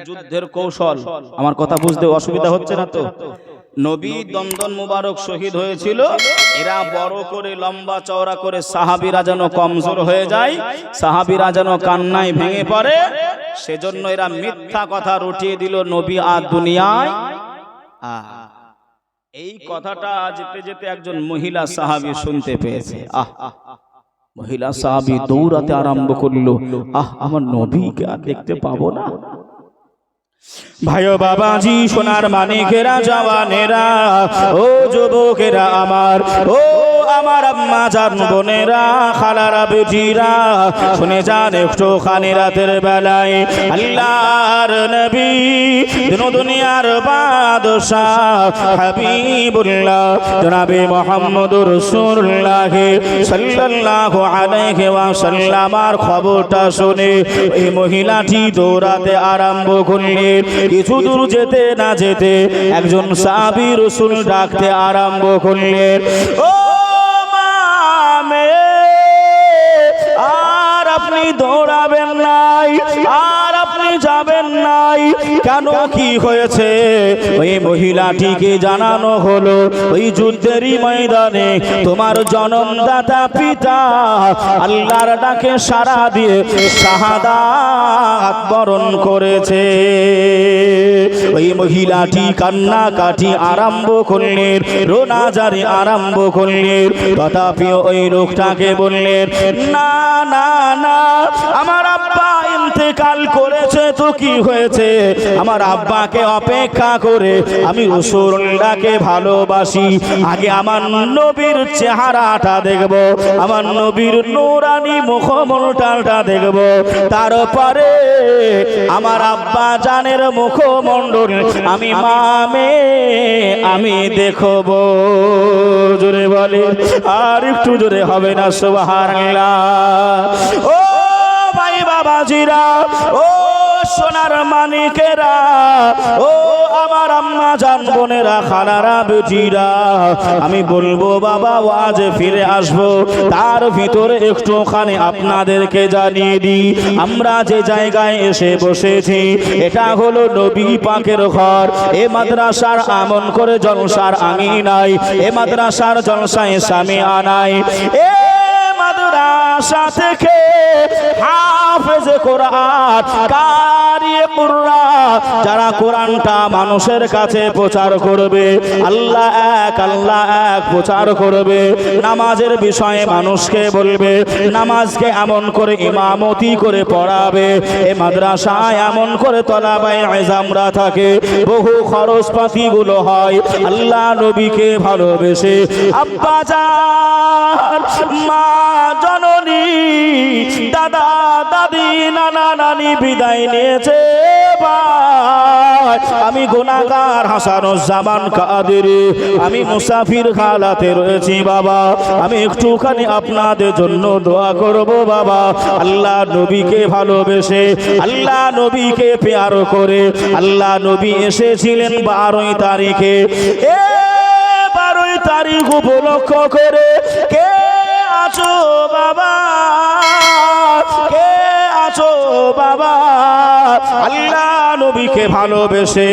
যুদ্ধের কৌশল। আমার কথা বুঝতে অসুবিধা হচ্ছে না তো? নবী দমদম মুবারক শহীদ হয়েছিল, এরা বড় করে লম্বা চওড়া করে সাহাবীরা যেন কমজোর হয়ে যায়, সাহাবীরা যেন কান্নায় ভেঙে পড়ে, সেজন্য এরা মিথ্যা কথা রটিয়ে দিল নবী আর দুনিয়ায়। এই কথাটা যেতে যেতে একজন মহিলা সাহাবী শুনতে পেয়েছে। মহিলা সাহাবী দৌড়াতে আরম্ভ করলো, আমার নবীকে আর দেখতে পাবো না। ভাইও বাবাজি, সোনার মানিকেরা, জওয়ানেরা, ও যুবকেরা আমার, ও আমার আম্মা জান বোনেরা, খালারা বেটিরা, শুনে যান একটুখানি রাতের বেলায় আল্লাহর নবী, দুনিয়ার বাদশাহ হাবিবুল্লাহ জনাবে মুহাম্মদুর রাসূলুল্লাহ সাল্লাল্লাহু আলাইহি ওয়াসাল্লামের খবরটা শুনে এই মহিলাটি দৌড়াতে আরম্ভ করলেন। কিছু দূর যেতে না যেতে একজন সাহাবী রাসূল ডাকতে আরম্ভ করলেন, ও মামে, আর আপনি দৌড়াবেন নাই, আর আপনি যাবেন নাই কেন, কি হয়েছে? ওই মহিলাটিকে জানানো হলো, ওই যুদ্ধেরই ময়দানে তোমার জন্মদাতা পিতা আল্লাহর ডাকে সাড়া দিয়ে শাহাদাত বরণ করেছে। ওই মহিলাটি কান্নাকাটি আরম্ভ করলেন, রোনাজারি আরম্ভ করলেন। তথাপি ওই লোকটাকে বললেন, না না না, আমার আব্বা ইন্তেকাল করেছে তো কি হয়েছে, আমার আব্বাকে অপেক্ষা করে আমি রাসূলুল্লাহকে ভালোবাসি, আগে আমার নবীর চেহারাটা দেখব, আমার নবীর নূরানি মুখমণ্ডলটা দেখব, তারপরে আমার আব্বা জানের মুখমণ্ডল আমি মামে আমি দেখব। জোরে বলে, আর একটু জোরে হবে না সুবহানাল্লাহ? ও ভাই বাবাজিরা, ও সোনার মানিকেরা, ও আমার আম্মা জান বোনেরা, খালারা বেটিরা, আমি বলবো বাবা ওয়াজে ফিরে আসবো, তার ভিতরে একটুখানি আপনাদেরকে জানিয়ে দিই, আমরা যে জায়গায় এসে বসেছি এটা হলো নবী পাকের ঘর। এ মাদ্রাসার আমন করে জলসার আঙিনায়, এ মাদ্রাসার জলসায় সামিয়ানায়, এ মাদ্রাসা থেকে হাফেজ কোরআন, কারি কুরআন, যারা কোরআনটা মানুষের কাছে প্রচার করবে, আল্লাহ এক প্রচার করবে, নামাজের বিষয়ে মানুষকে বলবে, নামাজকে এমন করে ইমামতি করে পড়াবে, এই মাদ্রাসায় এমন করে তলাবায়ে ইলমরা থাকে, বহু খরচপাতি গুলো হয় আল্লাহ নবীকে ভালোবেসে। আব্বা জান, মা জননী, দাদা দাদি, নানা নানি বিদায় নিয়েছে, আমি গুনাহগার হাসানুজ্জামান কাদেরী, আমি মুসাফির হালাতে রয়েছি বাবা, আমি একটুখানি আপনাদের জন্য দোয়া করব বাবা। আল্লাহ নবীকে ভালোবেসে, আল্লাহ নবীকে প্যার করে, আল্লাহ নবী এসেছিলেন 12 তারিখে, 12 তারিখ উপলক্ষ করে কে আছো বাবা, কে আছো বাবা? আল্লাহ নবীকে ভালোবেসে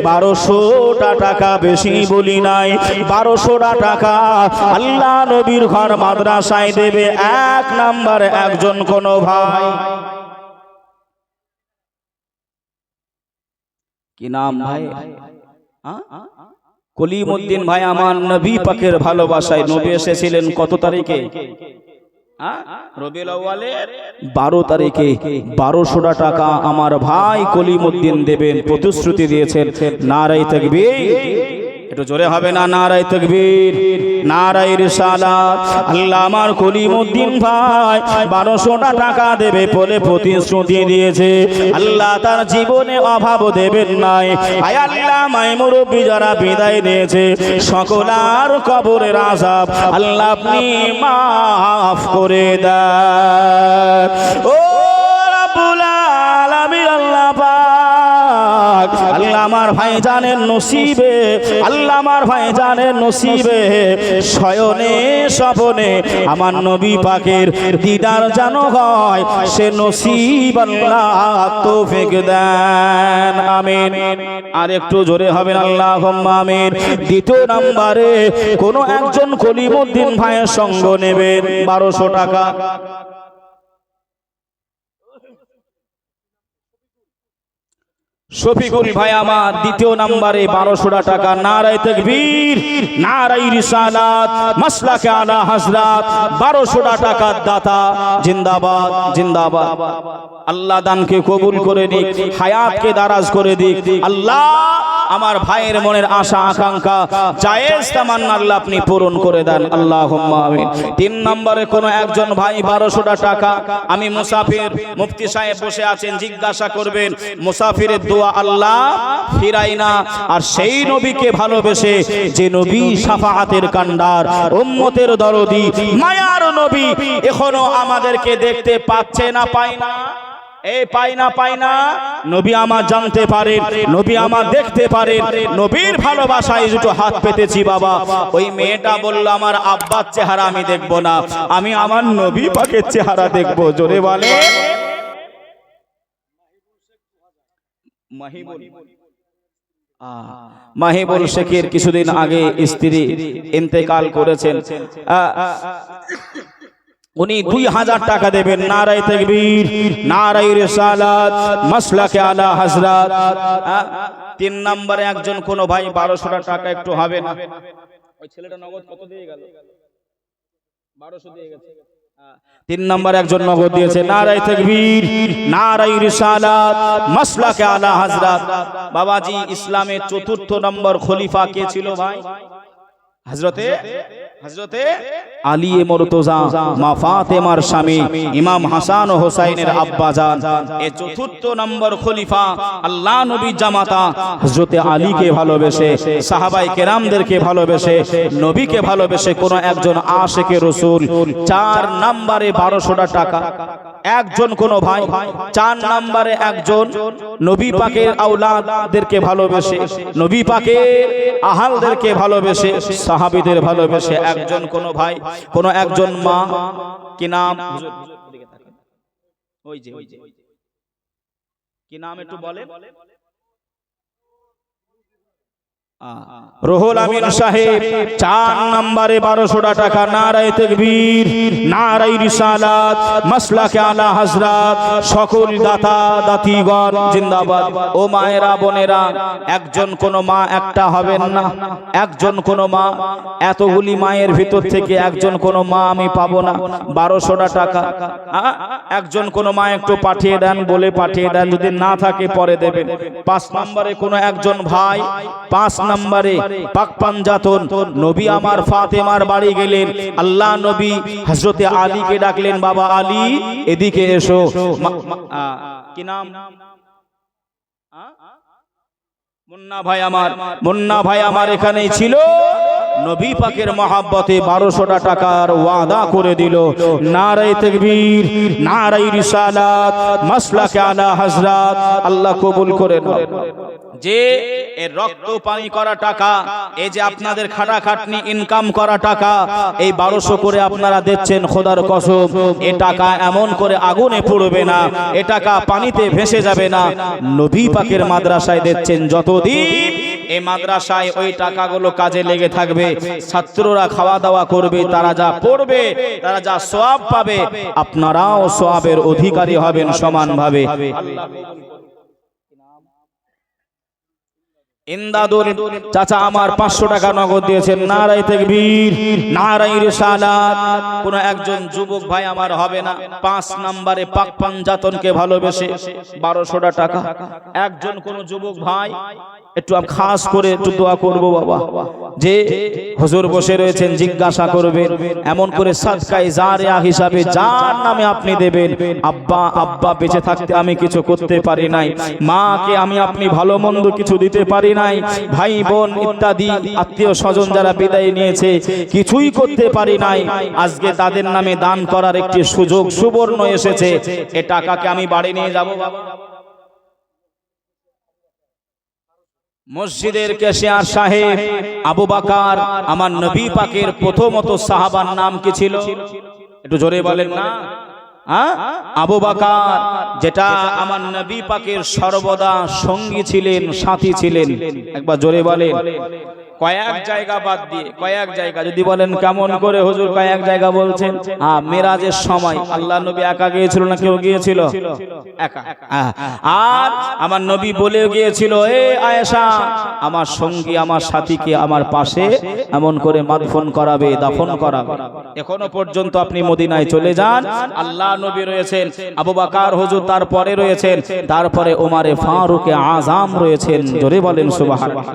1200টা টাকা, বেশি বলি নাই, 1200টা টাকা আল্লাহ নবীর ঘর মাদ্রাসায় দেবে এক নাম্বার একজন কোন ভাই। কি নাম ভাই? কলিমউদ্দিন ভাই আমার নবী পাকের ভালোবাসায়, নবী এসেছিলেন কত তারিখে? রবিউল আউয়ালের 12 তারিখে 1200টা টাকা আমার ভাই কলিমউদ্দিন দেবেন, প্রতিশ্রুতি দিয়েছেন। নারায়ে তাকবীর, একটু জোরে হবে না? নারায়ে তাকবীর, নারায়ে রিসালাত। আল্লাহ আমার কলিমউদ্দিন ভাই 1200টা টাকা দেবে বলে প্রতিশ্রুতি দিয়েছে। আল্লাহ তার জীবনে অভাব দেবেন নাই। আয় আল্লাহ, মাই মুরব্বি যারা বিদায় নিয়েছে সকলার কবরের আযাব আল্লাহ আপনি মাফ করে দেন। ও রাব্বুল আলামিন, আল্লাহ পাক পাক আল্লাহ আমার ভাইজানের নসিবে, আল্লাহ আমার ভাইজানের নসিবে শয়নে স্বপনে আমার নবী পাকের দিদার যেন হয়, সে নসিব আল্লাহ তৌফিক দেন, আমিন। আর একটু জোরে হবেন আল্লাহুম্মা আমিন। দ্বিতীয় নম্বরে কোন একজন কলিমউদ্দিন ভাইয়ের সঙ্গ নেবেন 1200 টাকা। শফিকুল ভাই আমার দ্বিতীয় নম্বরে 1200 টাকা। নারায়ে তাকবীর, নারায়ে রিসালাত, মাসলাকে আলা হযরত, 1200 টাকার দাতা জিন্দাবাদ জিন্দাবাদ। আল্লাহ দানকে কবুল করে দিক, হায়াতকে দারাজ করে দিক। আল্লাহ আমার ভাইয়ের মনের আশা আকাঙ্ক্ষা জায়েজ তামান্না আল্লাহ আপনি পূরণ করে দেন, আল্লাহুম্মা আমিন। 3 নম্বরে কোন একজন ভাই 1200 টাকা। আমি মুসাফির, মুফতি সাহেব বসে আছেন, জিজ্ঞাসা করবেন মুসাফিরের দোয়া আল্লাহ ফিরাই না। আর সেই নবীকে ভালোবেসে, যে নবী শাফাআতের কান্ডার, উম্মতের দরদি, মায়ার নবী, এখনো আমাদেরকে দেখতে পাচ্ছে না, পায় না, এই পাই না, নবী আমার জানতে পারেন, নবী আমার দেখতে পারেন, নবীর ভালোবাসায় দুটো হাত পেতেছি বাবা। ওই মেয়েটা বলল আমার আব্বার চেহারা আমি দেখব না, আমি আমার নবী পাকের চেহারা দেখব। জোরে বলে মাহিবুল শেখের কিছুদিন আগে স্ত্রী ইন্তেকাল করেছেন, উনি 2000 টাকা দেবেন। নারায়ে তাকবীর, নারায়ে রিসালাত, মাসলাকে আলা হযরত। 3 নম্বরে একজন কোন ভাই 1200 টাকা একটু হবে না? ওই ছেলেটা নগদ কত দিয়ে গেল? 1200 দিয়ে গেছে। 3 নম্বরে একজন নগদ দিয়েছে। নারায়ে তাকবীর, নারায়ে রিসালাত, মাসলাকে আলা হযরত। বাবাজি ইসলামের 4th নম্বর খলিফা কে ছিল ভাই? হযরতে আলী মুর্তজা, মা ফাতেমার স্বামী, ইমাম হাসান ও হোসাইনের আব্বাজান। এই 4th নম্বর খলিফা আল্লাহ নবী জামাতা হযরতে আলীকে ভালোবেসে, সাহাবায়ে কেরামদেরকে ভালোবেসে, নবীকে ভালোবেসে কোন একজন আশিকে রাসূল 4 নম্বরে 1200 টাকা। একজন কোন ভাই 4 নম্বরে একজন নবী পাকের আওলাদদেরকে ভালোবেসে, নবী পাকের আহালদেরকে ভালোবেসে, সাহাবীদের ভালোবেসে একজন কোন ভাই, কোন একজন মা, কি নাম? ওই যে কি নাম একটু বলেন? রুহুল আমিন সাহেব 4 নম্বরে 1200 টাকা। নারায়ে তাকবীর, নারায়ে রিসালাত, মাসলাকে আলা হযরত। সকল দাতা দাতিগণ জিন্দাবাদ। ও মায়েরা বোনেরা, একজন কোন মা একটা হবেন না, একজন কোন মা, এতগুলি মায়ের ভিতর থেকে একজন কোন মা আমি পাবো না। 1200 টাকা একজন কোন মা একটু পাঠিয়ে দেন, বলে পাঠিয়ে দেন, যদি না থাকে পরে দেবেন। 5 নম্বরে কোন একজন ভাই, 5 নম্বরে পাক পাঞ্জাতন নবী আমার ফাতেমার বাড়ি গেলেন, আল্লাহ নবী হযরতে আলীকে ডাকলেন, বাবা আলী এদিকে এসো। কি নাম? মুন্না ভাই আমার এখানেই ছিল। নবী পাকের মহাব্বতে 1200 টাকার ওয়াদা করে দিল। নারায়ে তাকবীর, নারায়ে রিসালাত, মাসলাকে আলা হযরত। আল্লাহ কবুল করে নাও। যে এর রক্ত পানি করা টাকা, এই যে আপনাদের খাটাখাটনি ইনকাম করা টাকা, এই 1200 করে আপনারা দিচ্ছেন, খোদার কসম এই টাকা এমন করে আগুনে পুড়বে না, এ টাকা পানিতে ভেসে যাবে না। নবী পাকের মাদ্রাসায় দিচ্ছেন, যতদিন এই মাদ্রাসায় ওই টাকাগুলো কাজে লেগে থাকবে, ছাত্ররা খাওয়া দাওয়া করবে, তারা যা পড়বে, তারা যা সওয়াব পাবে, আপনারাও সওয়াবের অধিকারী হবেন সমানভাবে। ইমদাদুল চাচা আমার 500 টাকা নগদ দিয়েছেন। নারায়ে তাকবীর, নারায়ে রিসালাত। কোন একজন যুবক ভাই আমার হবে না, 5 নম্বরে পাক পাঞ্জাতনকে ভালোবেসে 1200 টাকা। একজন কোন যুবক ভাই একটু খাস করে একটু দোয়া করব বাবা, যে হুজুর বসে রয়েছেন, জিজ্ঞাসা করবেন, এমন করে সাদকায়ে জারিয়া হিসাবে যার নামে আপনি দেবেন। আব্বা বেঁচে থাকতে আমি কিছু করতে পারি নাই, মাকে আমি আপনি ভালো মন্দ কিছু দিতে পারি নাই, ভাই বোন ইত্যাদি আত্মীয় স্বজন যারা বিদায় নিয়েছে কিছুই করতে পারি নাই, আজকে তাদের নামে দান করার একটি সুযোগ সুবর্ণ এসেছে। এ টাকাকে আমি বাড়ি নিয়ে যাব বাবা। মসজিদের কেশিয়ার সাহেব আবু বকর আমার নবী পাকের প্রথমত সাহাবার নাম কি ছিল? একটু জোরে বলেন না। আবু বকর, যেটা আমার নবী পাকের সর্বদা সঙ্গী ছিলেন, সাথী ছিলেন। একবার জোরে বলেন। কয়েক জায়গা বাদ দিয়ে, কয়েক জায়গা যদি বলেন কেমন করে হুজুর কয়েক জায়গা বলছেন? মেরাজের সময় আল্লাহ নবী একা গিয়েছিল না কেউ গিয়েছিল? একা। আর আমার নবী বলে গিয়েছিল, এ আয়েশা, আমার সঙ্গী আমার সাথীকে আমার পাশে এমন করে মাদফন করাবে, দাফন করাবে। এখনো পর্যন্ত আপনি মদিনায় চলে যান, আল্লাহ নবী রয়েছেন, আবু বকর হুজুর তারপরে রয়েছেন, তারপরে ওমরে ফারুকে আজম রয়েছেন। জোরে বলেন সুবহানাল্লাহ।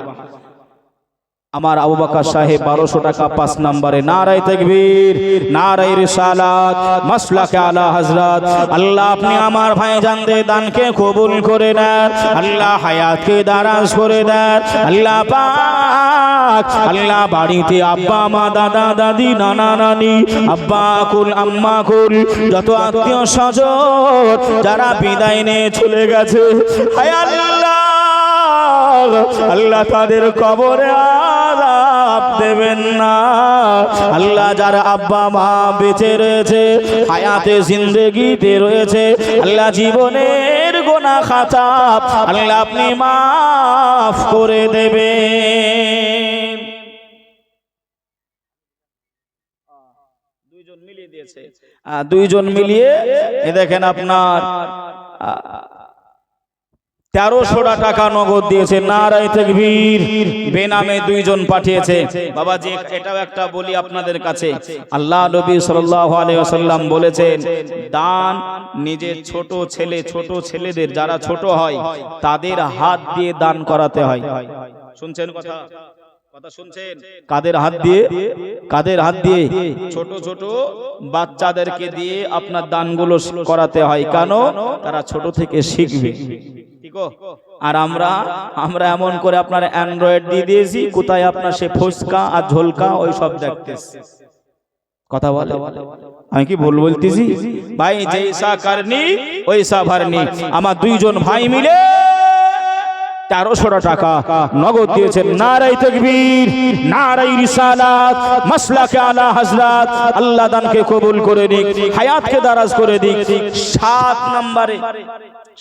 আমার আবু বকর সাহেব 1200 টাকা 5 নম্বরে। নারায়ে তাকবীর, নারায়ে রিসালাত, মাসলাকে আলা হযরত। আল্লাহ আপনি আমার ভাইজানদের দানকে কবুল করে নেন, আল্লাহ হায়াতকে দারাজ করে দেন, আল্লাহ পাক। আল্লাহ বাড়িতে আব্বা মা দাদা দাদি নানা নানি আব্বা কুল আম্মা কুল যত আত্মীয় স্বজন যারা বিদায় নিয়ে চলে গেছে, হায় আল্লাহ, আল্লাহ তাদের কবরে আযাব দেবেন না। আল্লাহ যারা আব্বা মা বেঁচে রয়েছে, হায়াতে জিন্দেগিতে রয়েছে, আল্লাহ জীবনের গুনাহ খাতা আল্লাহ আপনি মাফ করে দেবেন। দুইজন মিলিয়ে দিয়েছে, দুইজন মিলিয়ে এ দেখেন আপনার 1300 টাকা নগদ দিয়েছে। নারায়ে তাকবীর। বেনামে দুইজন পাঠিয়েছে। বাবাজি এটাও একটা বলি আপনাদের কাছে, আল্লাহ নবী সাল্লাল্লাহু আলাইহি ওয়াসাল্লাম বলেছেন, দান নিজের ছোট ছেলে, ছোট ছেলেদের যারা ছোট হয় তাদের হাত দিয়ে দান করাতে হয়। শুনছেন কথা? কথা শুনছেন? কাদের হাত দিয়ে? কাদের হাত দিয়ে? ছোট ছোট বাচ্চাদেরকে দিয়ে আপনার দানগুলো করাতে হয়। কেন? তারা ছোট থেকে শিখবে। আর আমরা এমন করে আপনার অ্যান্ড্রয়েড দিয়ে দিয়েছি, কোথায় আপনার সে ফুসকা আর ঝোলকা ওই সব দেখতেছে। কথা বলে, আমি কি ভুল বলতেছি? ভাই জৈসা করনি ওইসা ভরনি। আমার দুইজন ভাই মিলে 1300 টাকা নগদ দিয়েছেন। নারায়ে তাকবীর, নারায়ে রিসালাত, মাসলাকে আলা হযরত। আল্লাহ দানকে কবুল করে দিক, হায়াতকে দারাজ করে দিক।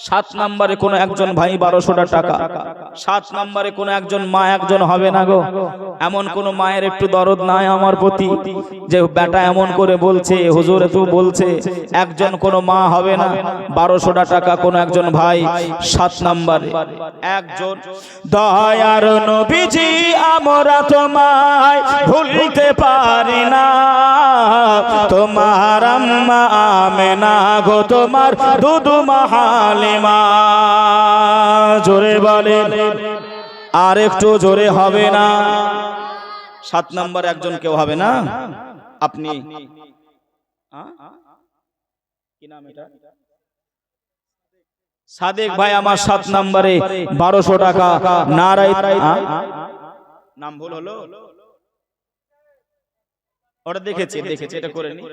7 নম্বরে কোন একজন ভাই 1200 টাকা। 7 নম্বরে কোন একজন মা একজন হবে না গো? এমন কোন মায়ের একটু দরদ নাই আমার প্রতি যে বেটা এমন করে বলছে, হুজুর এত বলছে? একজন কোন মা হবে না? 1200 টাকা কোন একজন ভাই। 7 নম্বরে একজন, দয়ার নবীজি আমরা তোমায় ভুলতে পারি না, তোমার আম্মা আমেনা গো, তোমার দুদু হালিমা। জোরে বলেন, আর একটু জোরে হবে না? 7 নম্বর একজন কেউ হবে না? আপনি কি নাম এটা? সাদেক ভাই আমার 7 নম্বরে 1200 টাকা। নারায়ে, নাম ভুল হলো, ওটা দেখেছি এটা করে নি।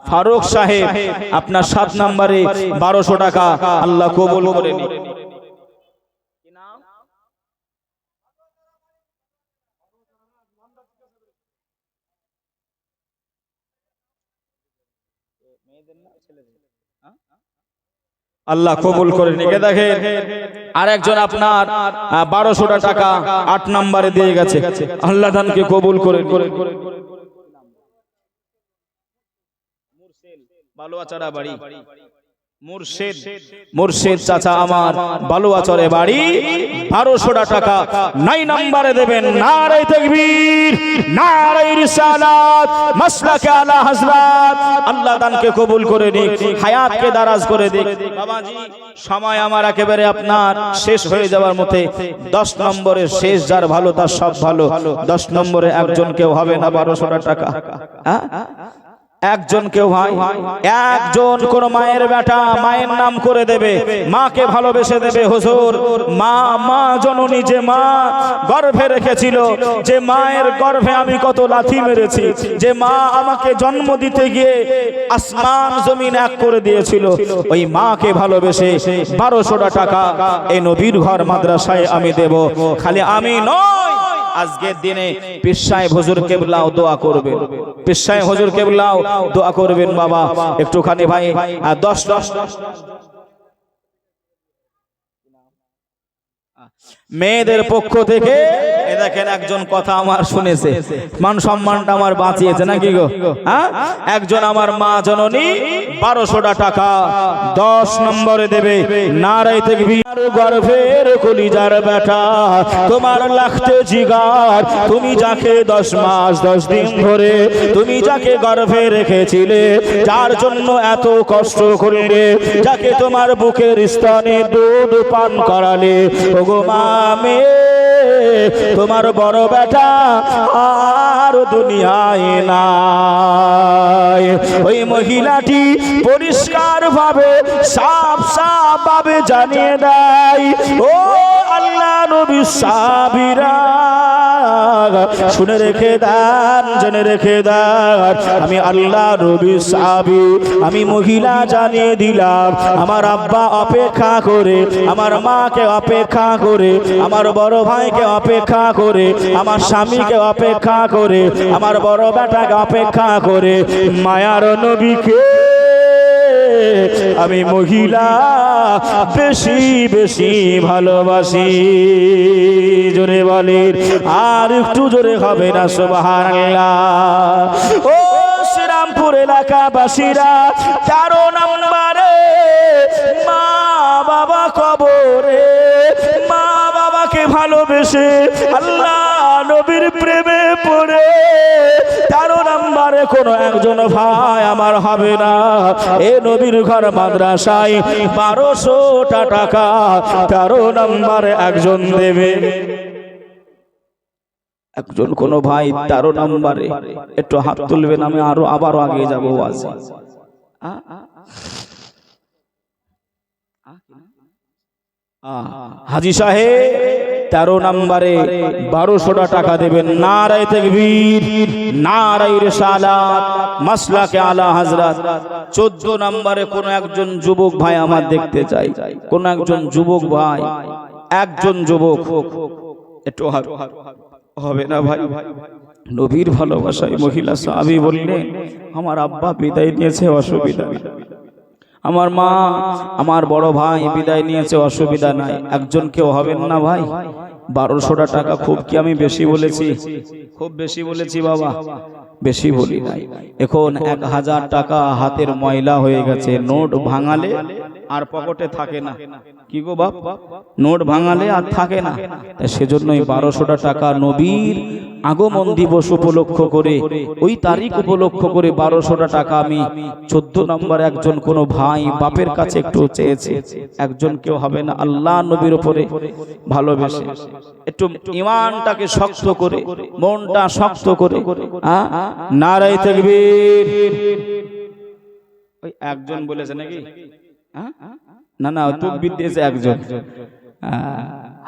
ফারুক সাহেব আপনার 7 নম্বরে 1200 টাকা আল্লাহ কবুল করে নিন। আল্লাহ কবুল করে নিকে। দেখেন আরেকজন আপনার 1200 টাকা 8 নম্বরে দিয়ে গেছে। আল্লাহ দানকে কবুল করে বালুয়াচড়া বাড়ি, মুর্শিদ চাচা আমার বালুয়াচরে বাড়ি, 1200 টাকা 9 নম্বরে দেবেন। নারায়ে তাকবীর, নারায়ে রিসালাত, মাসলাকে আলা হযরত। আল্লাহ দানকে কবুল করে নিক, হায়াতকে দারাজ করে দিক। বাবাজি সময় আমার একেবারে আপনার শেষ হয়ে যাওয়ার মতে। 10 নম্বরে শেষ, যার ভালো তার সব ভালো। 10 নম্বরে একজন কেউ হবে না 1200 টাকা। একজন কেউ ভাই একজন কোন মায়ের বেটা মায়ের নাম করে দেবে, মাকে ভালোবেসে দেবে। হুজুর মা জননী, যে মা গর্ভে রেখেছিল, যে মায়ের গর্ভে আমি কত লাথি মেরেছি, যে মা আমাকে জন্ম দিতে গিয়ে আসমান জমিন এক করে দিয়েছিল, ওই মাকে ভালোবেসে 1200 টাকা এই নবীর ঘর মাদ্রাসায় আমি দেব। খালি আমি নয়, আজকের দিনে পীর সাহেব হুজুর কেবলাও দোয়া করবেন, পীর সাহেব হুজুর কেবলাও দোয়া করবেন। বাবা একটুখানি ভাই 10 মেয়েদের পক্ষ থেকে দেখেন একজন কথা আমার শুনেছে, মান সম্মানটা আমার বাঁচিয়েছে নাকি গো? হ্যাঁ, একজন আমার মা জননী 1200 টাকা 10 নম্বরে দেবে। নারায়ে তাকবীর। গর্ভের কলিজার বেটা, তোমার লাগতে জিগার, তুমি যাকে 10 মাস 10 দিন ধরে তুমি যাকে গর্ভে রেখেছিলে, যার জন্য এত কষ্ট করলে, যাকে তোমার বুকের স্তনে দুধ পান করালে, ওগো মা তোমার বড় বেটা আর দুনিয়ায় নাই। ওই মহিলাটি পরিষ্কার ভাবে সাফ ভাবে জানিয়ে দেয়, ও আল্লাহ নবী সাহাবীরা শুনে রেখে দেন, জেনে রেখে দেন, আমি আল্লাহ নবী সাহাবী, আমি মহিলা জানিয়ে দিলাম, আমার আব্বা অপেক্ষা করে, আমার মাকে অপেক্ষা করে, আমার বড় ভাইকে অপেক্ষা করে, আমার স্বামীকে অপেক্ষা করে, আমার বড় বেটাকে অপেক্ষা করে, মায়ার নবীকে আমি মহিলা বেশি বেশি ভালোবাসি। জোরে বলেন, আর একটু জোরে হবে না সুবহানাল্লাহ। ও শ্রীরামপুর এলাকাবাসীরা, 13 নম্বরে মা বাবা কবরে, মা বাবাকে ভালোবেসে আল্লাহ নবীর প্রেমে পড়ে 13 নম্বরে কোন একজন ভাই আমার হবে না, এ নবীর ঘর মাদ্রাসায় 1200 টাকা 13 নম্বরে একজন দেবে। একজন কোন ভাই 13 নম্বরে একটু হাত তুলবেন, আমি আবারও আগে যাবো। হাজী সাহেব 13 নম্বরে 1200 টাকা দেবেন। নারায়ে তাকবীর, নারায়ে রিসালাত, মাসলাকে আলা হযরত। 14 নম্বরে কোন একজন যুবক ভাই আমার দেখতে চাই, কোন একজন যুবক ভাই, একজন যুবক, একটু হবে না ভাই? নবীর ভালোবাসায় মহিলা সাহাবী বললেন, আমার আব্বা বিদায় নিয়েছে, অসুবিধা নেই, আমার মা আমার বড় ভাই বিদায় নিয়েছে, অসুবিধা নাই, একজন কেউ হবেন না ভাই? 1200 টাকা খুব কি আমি বেশি বলেছি? খুব বেশি বলেছি বাবা, বেশি বলি নাই। এখন 1000 টাকা হাতের ময়লা হয়ে গেছে, নোট ভাঙালে আর পকেটে থাকে না, কি গো বাপ, নোট ভাঙালে আর থাকে না, সেজন্যই 1200 টাকা নবীর আগমন দিবস উপলক্ষ করে, ওই তারিখ উপলক্ষ করে 1200 টাকা আমি 14 নম্বর একজন কোন ভাই বাপের কাছে একটু চেয়েছে, একজন কেউ হবে না? আল্লাহ নবীর উপরে ভালোবেসে একটু ঈমানটাকে শক্ত করে, মনটা শক্ত করে, নারায়ে তাকবীর। ওই একজন বলেছে নাকি? না না, তাকবীর দিয়েছে একজন।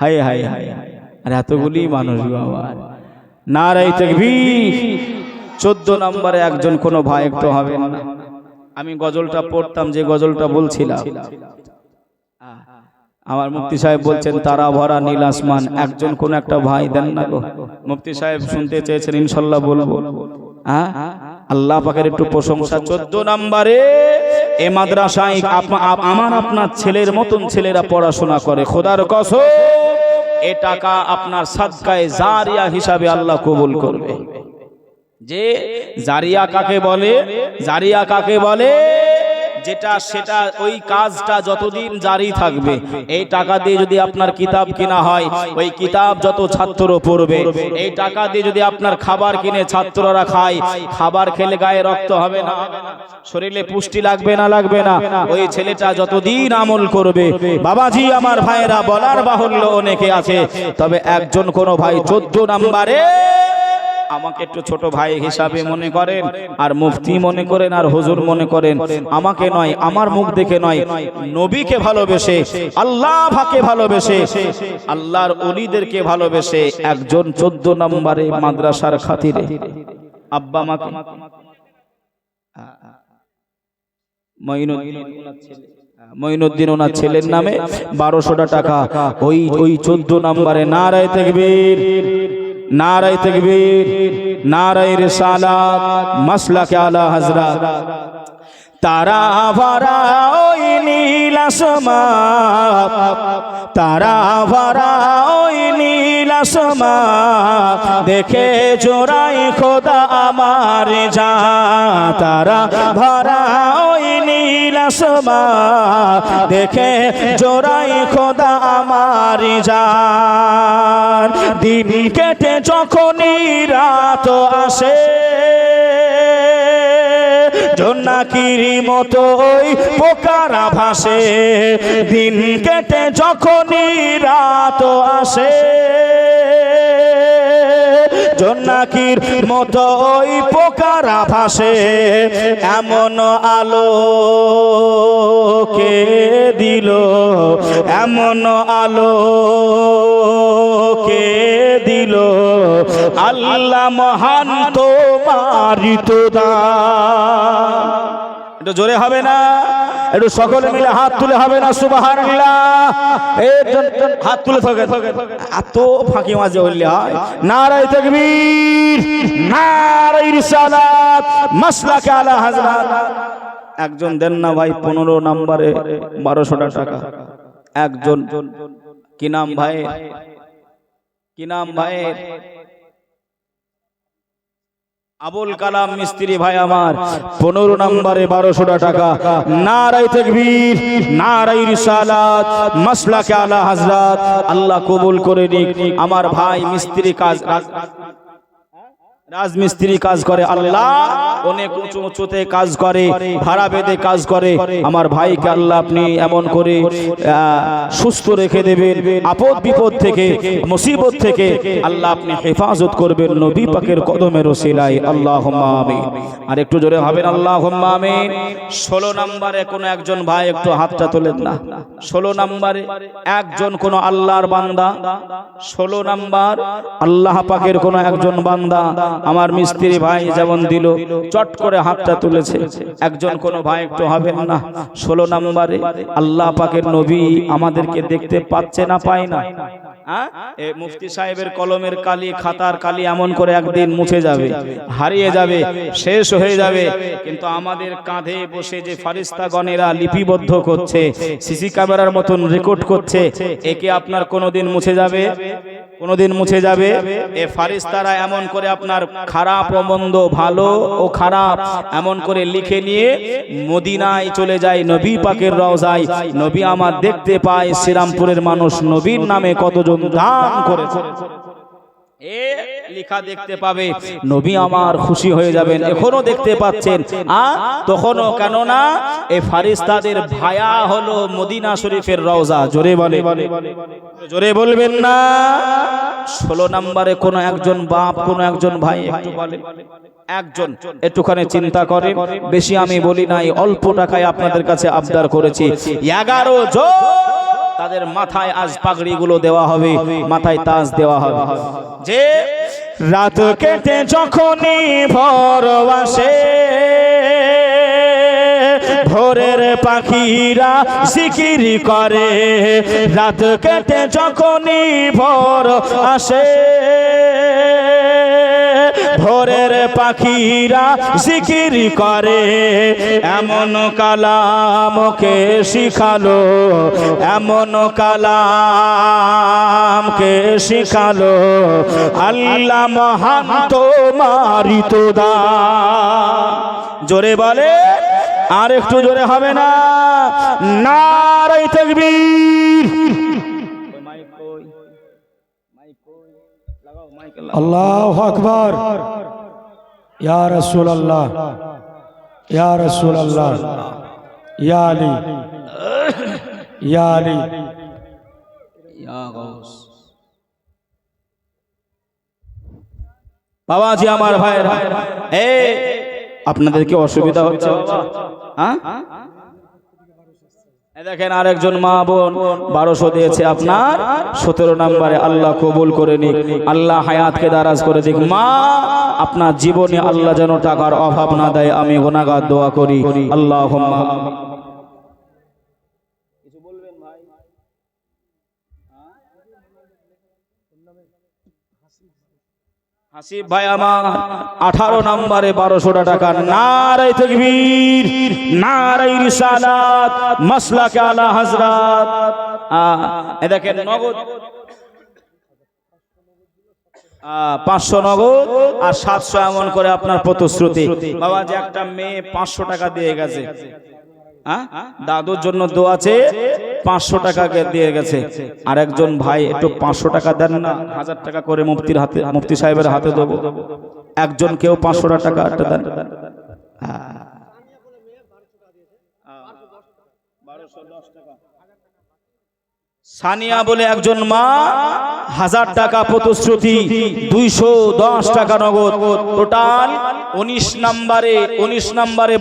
হায় হায় হায়, আর এতগুলি মানুষ বাবা, নারায়ে তাকবীর। 14 নম্বরে একজন কোন ভাই একটু হবে না? আমি গজলটা পড়তাম, যে গজলটা বলছিলাম, আমার মুফতি সাহেব বলছেন তারা ভরা নীল আসমান, একজন কোন একটা ভাই দেন না গো। মুফতি সাহেব শুনতে চেয়েছেন, ইনশাআল্লাহ বলবো। আল্লাহ পাকের একটু প্রশংসা। 14 নম্বরে এই মাদ্রাসায় আমার আপনার ছেলের মতন ছেলেরা পড়াশোনা করে, খোদার কসম এ টাকা আপনার সাদকায়ে জারিয়া হিসাবে আল্লাহ কবুল করবে। যে জারিয়া কাকে বলে? জারিয়া কাকে বলে? যেটা সেটা ওই কাজটা যতদিন জারি থাকবে। এই টাকা দিয়ে যদি আপনার কিতাব কিনা হয়, ওই কিতাব যত ছাত্র পড়বে, এই টাকা দিয়ে যদি আপনার খাবার কিনে ছাত্ররা খায়, খাবার খেলে গায়ে রক্ত হবে না? শরীরে পুষ্টি লাগবে না? লাগবে না? ওই ছেলেটা যতদিন আমল করবে, বাবাজি আমার ভাইরা, বলার বাহুল্য অনেকে আছে, তবে একজন কোন ভাই 14 নম্বরে আমাকে একটু ছোট ভাই হিসাবে মনে করেন, আর মুফতি মনে করেন, আর হুজুর মনে করেন। আমাকে নয়, আমার মুখ দেখে নয়, নবীকে ভালোবেসে, আল্লাহ পাককে ভালোবেসে, আল্লাহর ওলিদেরকে ভালোবেসে একজন 14 নম্বরে মাদ্রাসার খাতিরে আব্বা মাকে মঈনুদ্দিন ওনার ছেলের নামে 1200 টাকা ওই 14 নম্বরে নারায়ে তাকবীর, নারায়ে তাকবীর, নারায়ে রিসালাত, মাসলাকে আলা হযরত। তারা ভরা ওই নীল আসমান, তারা ভরা ওই নীল আসমান, দেখে জোড়াই খোদা আমার জান। তারা ভরা ওই নীল আসমান, দেখে জোড়াই খোদা আমার জান। দিন কেটে যখনই রাত আসে, জোনাকির মতো ওই পোকারা ভাসে। দিন কেটে যখনই রাত আসে, জোনাকির মতো ওই পোকারা ভাসে। এমন আলো কে দিল, এমন আলো কে দিল, আল্লাহ মহান তোমারই তো দান। একটু জোরে হবে না? একটু সকলে মিলে হাত তুলে হবে না? সুবহানাল্লাহ। হাত তুলে থাকে এত ফাঁকি মাঝে হইলে হয়। নারায়ে তাকবীর, নারায়ে রিসালাত, মাসলাকে আলা হযরত। একজন দেন না ভাই 15 নম্বরে 1200 টাকা। একজন কি নাম ভাই, কি নাম ভাই? আবুল কালাম মিস্ত্রি ভাই আমার 15 নম্বরে 1200 টাকা। নারায়ে তাকবীর, নারায়ে রিসালাত, মাসলাকে আলা হযরত। আল্লাহ কবুল করে নিক। আমার ভাই মিস্ত্রি কাজ, রাজমিস্ত্রি কাজ করে, আল্লাহ অনেক উঁচু উঁচুতে কাজ করে, ভাড়া বেঁধে কাজ করে। আমার ভাইকে আল্লাহ আপনি এমন করে সুস্থ রেখে দেবেন, আপদ বিপদ থেকে, মুসিবত থেকে আল্লাহ আপনি হেফাজত করবেন নবী পাকের কদমের ওসিলায়, আল্লাহুম্মা আমিন। আর একটু জোরে হবেন আল্লাহুম্মা আমিন। 16 নম্বরে কোন একজন ভাই একটু হাতটা তোলেন না। 16 নম্বরে একজন কোন আল্লাহর বান্দা, 16 নম্বর আল্লাহ পাকের কোন একজন বান্দা, আমার মিস্ত্রি ভাই যেমন দিল, চট করে হাতটা তুলেছে। একজন কোন ভাই একটু হবেন না? 16 নম্বরে আল্লাহ পাকের নবী আমাদেরকে দেখতে পাচ্ছে না, পায় না। মুফতি সাহেবের কলমের কালি, খাতার কালি এমন করে একদিন মুছে যাবে, হারিয়ে যাবে, শেষ হয়ে যাবে। কিন্তু আমাদের কাঁধে বসে যে ফারিস্তাগণেরা লিপিবদ্ধ করছে, সিসি ক্যামেরার মতন রেকর্ড করছে, একে আপনার কোনোদিন মুছে যাবে? কোনোদিন মুছে যাবে? এ ফারিস্তারা এমন করে আপনার খারাপ ও মন্দ, ভালো ও খারাপ এমন করে লিখে নিয়ে মদিনায় চলে যায়, নবী পাকের রওজায়। নবী আমার দেখতে পায় শ্রীরামপুরের মানুষ নবীর নামে কতজন দান করেছে, এ লেখা দেখতে পাবে, নবী আমার খুশি হয়ে যাবেন। এখনো দেখতে পাচ্ছেন, তখনও, কেননা এই ফারিস্তাদের ভায়া হলো মদিনা শরীফের রওজা। জোরে বলে, জোরে বলবেন না? 16 নম্বরে কোন একজন বাপ, কোন একজন ভাই একটু বলে, একজন একটুখানি চিন্তা করেন। বেশি আমি বলি নাই, অল্প টাকায় আপনাদের কাছে আবদার করেছি। 11 জন তাদের মাথায় আজ পাগড়ি গুলো দেওয়া হবে, মাথায় তাজ দেওয়া হবে। যে রাত কেটে যখনই ভোর আসে, ভোরের পাখিরা জিকির করে। রাত কেটে যখনই ভোর আসে, ভোরের পাখিরা জিকির করে। এমন কালামকে শিখালো, এমন কালামকে শিখালো, আল্লাহ মহান তোমারই তো দান। জোরে বলে, আর একটু জোরে হবে না? নারায়ে তাকবীর, আল্লাহু আকবার। ইয়া রাসূলুল্লাহ, ইয়া রাসূলুল্লাহ, ইয়া আলী, ইয়া আলী, ইয়া গাউস। বাবাজি আমার ভাইরা, আপনাদের কি অসুবিধা হচ্ছে বাবা? হ্যাঁ, দেখেন আরেকজন মা বোন 1200 দিয়েছে আপনার 17 নম্বরে। আল্লাহ কবুল করে নিক, আল্লাহ হায়াতকে দারাজ করে দিক। মা, আপনার জীবনে আল্লাহ যেন টাকার অভাব না দেয়, আমি গুনাহগার দোয়া করি। আল্লাহুম্মা। কিছু বলবেন ভাই? হাসিব ভাই আমার 18 নম্বরে 1200 টাকা। নারে তাকবীর, নারে রিসালাত, মাসলাকে আলা হযরত। এ দেখেন নগদ 500 নগদ আর 700 এমন করে আপনার প্রতিশ্রুতি। বাবা যে একটা মেয়ে 500 টাকা দিয়ে গেছে, দাদুর জন্য দোয়া আছে, 500 টাকা দিয়ে গেছে। আর একজন ভাই একটু 500 টাকা দেন না, 1000 টাকা করে মুফতির হাতে, মুফতি সাহেবের হাতে দেবো। একজন কেউ 500 টাকা একটা দেন। সানিয়া বলে একজন মা 1000 টাকা প্রতিশ্রুতি, 210 টাকা নগদ, টোটাল 19 নম্বরে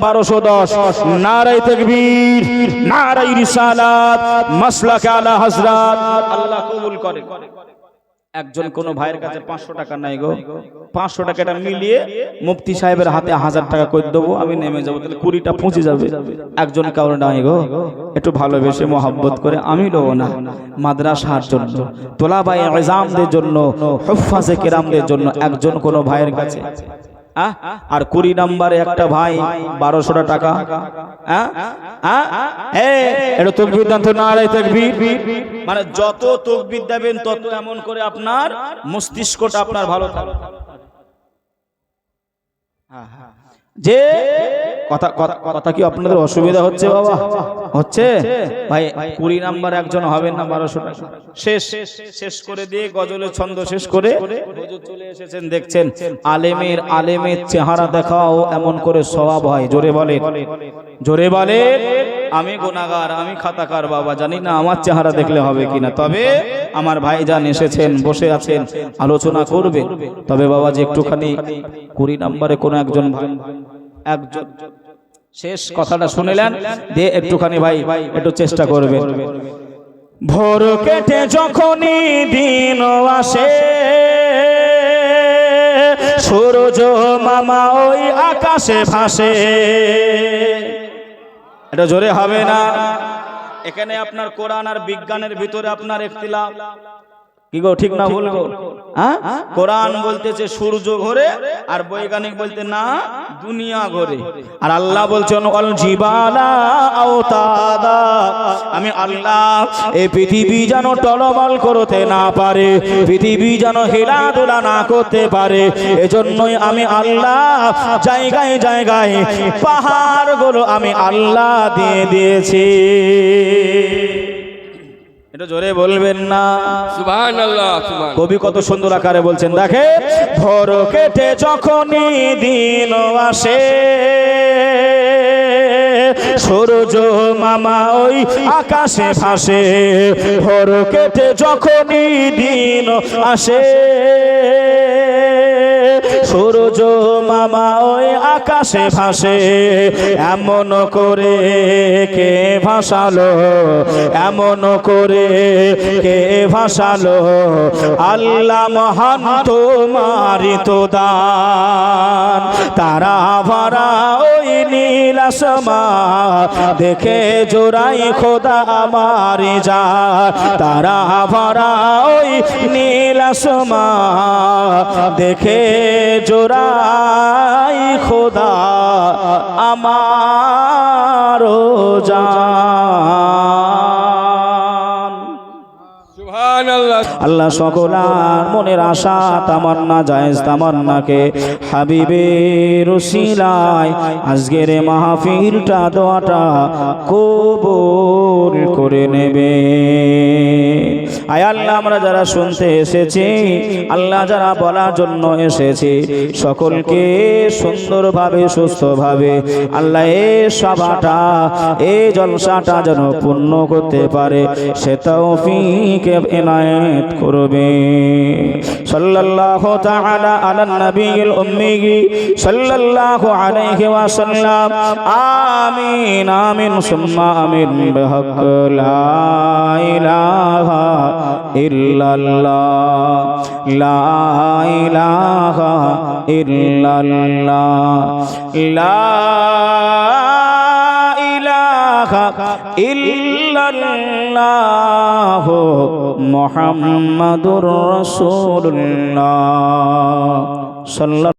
1210। নারে তাকবীর, নারে রিসালাত, মাসলাকে আলা হযরত। আল্লাহ কবুল করে। একজন কোন ভাইয়ের কাছে 500 টাকা নাই গো, 500 টাকাটা মিলিয়ে মুফতি সাহেবের হাতে 1000 টাকা করে দেবো, আমি নেমে যাবো, তাহলে 20টা পৌঁছে যাবে। একজন কারণে নাই গো, একটু ভালোবেসে মহব্বত করে আমি দেবো না, মাদ্রাসার জন্য, তোলাবায়ে ইজামদের জন্য, হুফাজে কেরামদের জন্য একজন কোন ভাইয়ের কাছে। আর 20 নম্বরে একটা ভাই 1200 টাকা। এটা তাকবীর দান তো, নারে তাকবীর। মানে যত তাকবীর দেবেন তত এমন করে আপনার মস্তিষ্কটা আপনার ভালো থাকবে। যে কথা কি আপনাদের অসুবিধা হচ্ছে বাবা? হচ্ছে ভাই? 20 নাম্বার একজন হবেন না, 1200 টাকা শেষ করে দিয়ে গজলের ছন্দ শেষ করে হুজুর চলে এসেছেন। দেখছেন আলেমের চেহারা দেখাও এমন করে সওয়াব হয়। জোরে বলে, জোরে বলে। আমি গুনাহগার, আমি খাতাকার বাবা, জানি না আমার চেহারা দেখলে হবে কিনা। তবে আমার ভাইজান এসেছেন, বসে আছেন, আলোচনা করবে। তবে বাবা যে একটুখানি 20 নম্বরে কোন একজন ভাই, একজন শেষ কথাটা শুনিলেন দিয়ে একটুখানি ভাই একটু চেষ্টা করবেন। ভোর কেটে যখনই দিন আসে, সূর্য মামা ওই আকাশে ভাসে। এটা জোরে হবে না? এখানে আপনার কোরআন আর বিজ্ঞানের ভিতরে আপনার ইখতিলাফ। কি গো, ঠিক না বলবো? কোরআন বলতেছে সূর্য ঘোরে, আর বৈজ্ঞানিক বলতে না দুনিয়া ঘোরে। আর আল্লাহ বলছেন অল জিবালা আওতাদা, আমি আল্লাহ এই পৃথিবী যেন টলমল করতে না পারে, পৃথিবী যেন হেলাদোলা না করতে পারে, এজন্যই আমি আল্লাহ জায়গায় জায়গায় পাহাড়গুলো আমি আল্লাহ দিয়ে দিয়েছি। এটা জোরে বলবেন না? সুবহানাল্লাহ। কবি কত সুন্দর আকারে বলছেন, দেখে ভোর কেটে যখনই দিন আসে, সূর্য মামা ওই আকাশে ভাসে। ভোর কেটে যখনই দিন আসে, সূর্য মামা ওই আকাশে ভাসে। এমন করে কে ভাসালো, এমন করে কে ভাসালো, আল্লাহ মহান তোমারি তো দান। তারা ভরা ওই নীল আসমান দেখে জোড়াই খোদা আমারি জান। তারা ভরা ওই নীল আসমান দেখে জোড়াই খোদা আমারো জান। সুবহানাল্লাহ। আল্লাহ সকলার মনের আশা তামান্না জায়েজ তামান্নাকে হাবিবের উসিলায় আজকের মাহফিলটা দোয়াটা কবুল করে নেবে। আয় আল্লাহ আমরা যারা শুনতে এসেছি আল্লাহ যারা বলার জন্য এসেছি সকলকে সুন্দরভাবে সুস্থভাবে আল্লাহ এই সভাটা এই জলসাটা যেন পূর্ণ করতে পারে সে তৌফিক ইনায়েত করবে সাল্লাল্লাহু তাআলা আলা নবিয়িল উম্মি সাল্লাল্লাহু আলাইহি ওয়াসাল্লাম আমিন আমিন সুম্মা আমিন বিহক লা ইলাহা ইল্লাল্লাহ লা ইলাহা ইল্লাল্লাহ লা ইলাহা ইল্লাল্লাহ মুহাম্মাদুর রাসূলুল্লাহ সাল্লাল্লাহু